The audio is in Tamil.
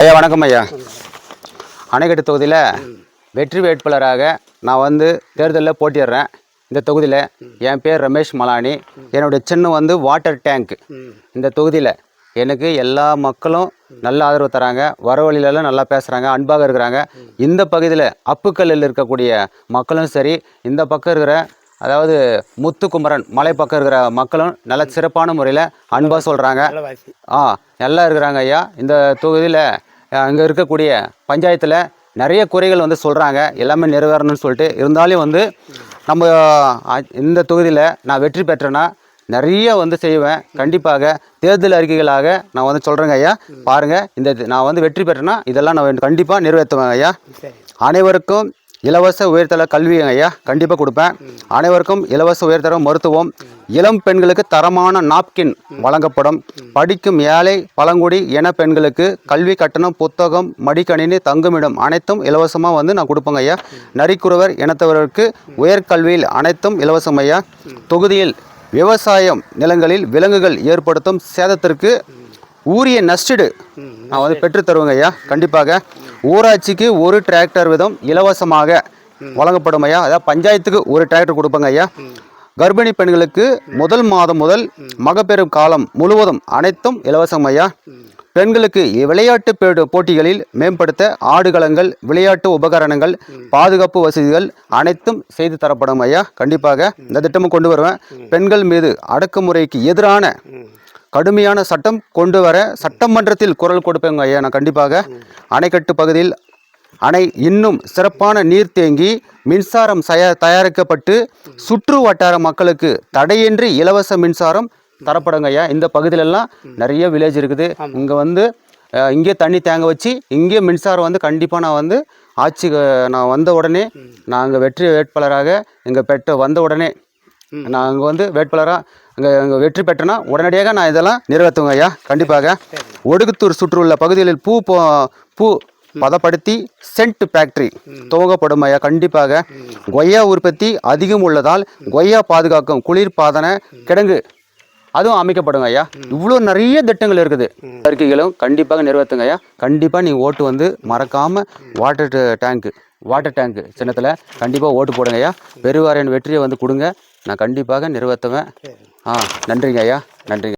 ஐயா வணக்கம் ஐயா. அணைக்கட்டு தொகுதியில் வெற்றி வேட்பாளராக நான் வந்து தேர்தலில் போட்டிடுறேன். இந்த தொகுதியில் என் பேர் ரமேஷ் மலானி. என்னுடைய சின்னம் வந்து வாட்டர் டேங்க். இந்த தொகுதியில் எனக்கு எல்லா மக்களும் நல்ல ஆதரவு தராங்க, வர வழியிலலாம் நல்லா பேசுகிறாங்க, அன்பாக இருக்கிறாங்க. இந்த பகுதியில் அப்புக்கல்லில் இருக்கக்கூடிய மக்களும் சரி, இந்த பக்கம் இருக்கிற அதாவது முத்துக்குமரன் மலை பக்கம் இருக்கிற மக்களும் நல்ல சிறப்பான முறையில் அன்பாக சொல்கிறாங்க. நல்லா இருக்கிறாங்க ஐயா. இந்த தொகுதியில் அங்கே இருக்கக்கூடிய பஞ்சாயத்தில் நிறைய குறைகள் வந்து சொல்கிறாங்க, எல்லாமே நிறைவேறணும்னு சொல்லிட்டு. இருந்தாலும் வந்து நம்ம இந்த தொகுதியில் நான் வெற்றி பெற்றேன்னா நிறைய வந்து செய்வேன். கண்டிப்பாக தேர்தல் அறிக்கைகளாக நான் வந்து சொல்கிறேங்க ஐயா. பாருங்கள், இந்த நான் வந்து வெற்றி பெற்றேன்னா இதெல்லாம் நான் கண்டிப்பாக நிறைவேற்றுவேன் ஐயா. அனைவருக்கும் இலவச உயர்தர கல்வி ஐயா கண்டிப்பாக கொடுப்பேன். அனைவருக்கும் இலவச உயர்தர மருத்துவம், இளம் பெண்களுக்கு தரமான நாப்கின் வழங்கப்படும். படிக்கும் ஏழை பழங்குடி என பெண்களுக்கு கல்வி கட்டணம், புத்தகம், மடிக்கணினி, தங்குமிடம் அனைத்தும் இலவசமாக வந்து நான் கொடுப்பேங்க ஐயா. நரிக்குறவர் இனத்தவர்களுக்கு உயர்கல்வியில் அனைத்தும் இலவசம் ஐயா. தொகுதியில் விவசாயம் நிலங்களில் விலங்குகள் ஏற்படுத்தும் சேதத்திற்கு ஊரிய நஷ்டீடு நான் வந்து பெற்று தருவேங்க ஐயா. கண்டிப்பாக ஊராட்சிக்கு ஒரு டிராக்டர் வீதம் இலவசமாக வழங்கப்படும் ஐயா. அதாவது பஞ்சாயத்துக்கு ஒரு டிராக்டர் கொடுப்பாங்க ஐயா. கர்ப்பிணி பெண்களுக்கு முதல் மாதம் முதல் மகப்பேறும் காலம் முழுவதும் அனைத்தும் இலவசம் ஐயா. பெண்களுக்கு விளையாட்டு போட்டிகளில் மேம்படுத்த ஆடுகளங்கள், விளையாட்டு உபகரணங்கள், பாதுகாப்பு வசதிகள் அனைத்தும் செய்து தரப்படும் ஐயா. கண்டிப்பாக இந்த திட்டமும் கொண்டு வருவேன். பெண்கள் மீது அடக்குமுறைக்கு எதிரான கடுமையான சட்டம் கொண்டு வர சட்டமன்றத்தில் குரல் கொடுப்பேங்க ஐயா. நான் கண்டிப்பாக அணைக்கட்டு பகுதியில் அணை இன்னும் சிறப்பான நீர் தேங்கி மின்சாரம் தயாரிக்கப்பட்டு சுற்று வட்டார மக்களுக்கு தடையின்றி இலவச மின்சாரம் தரப்படுங்க ஐயா. இந்த பகுதியிலெல்லாம் நிறைய வில்லேஜ் இருக்குது. இங்கே வந்து இங்கே தண்ணி தேங்க வச்சு இங்கே மின்சாரம் வந்து கண்டிப்பாக நான் வந்து நான் வந்த உடனே நாங்கள் வெற்றி வேட்பாளராக இங்கே வந்த உடனே நான் அங்கே வந்து வேட்பாளராக அங்கே வெற்றி பெற்றேன்னா உடனடியாக நான் இதெல்லாம் நிறைவேற்றுவேங்க ஐயா. கண்டிப்பாக ஒடுகுத்தூர் சுற்றுள்ள பகுதிகளில் பூ பதப்படுத்தி சென்ட் ஃபேக்டரி துவங்கப்படும் ஐயா. கண்டிப்பாக கொய்யா உற்பத்தி அதிகம் உள்ளதால் கொய்யா பாதுகாக்கும் குளிர்பாதன கிடங்கு அதுவும் அமைக்கப்படுங்க ஐயா. இவ்வளோ நிறைய திட்டங்கள் இருக்குது. அறிக்கைகளும் கண்டிப்பாக நிறைவேற்றுங்க ஐயா. கண்டிப்பாக நீங்கள் ஓட்டு வந்து மறக்காமல் வாட்டர் டேங்கு சின்னத்தில் கண்டிப்பாக ஓட்டு போடுங்க ஐயா. பெருவாரின் வெற்றியை வந்து கொடுங்க. நான் கண்டிப்பாக நிறைவேற்றுவேன். நன்றிங்க ஐயா, நன்றிங்க.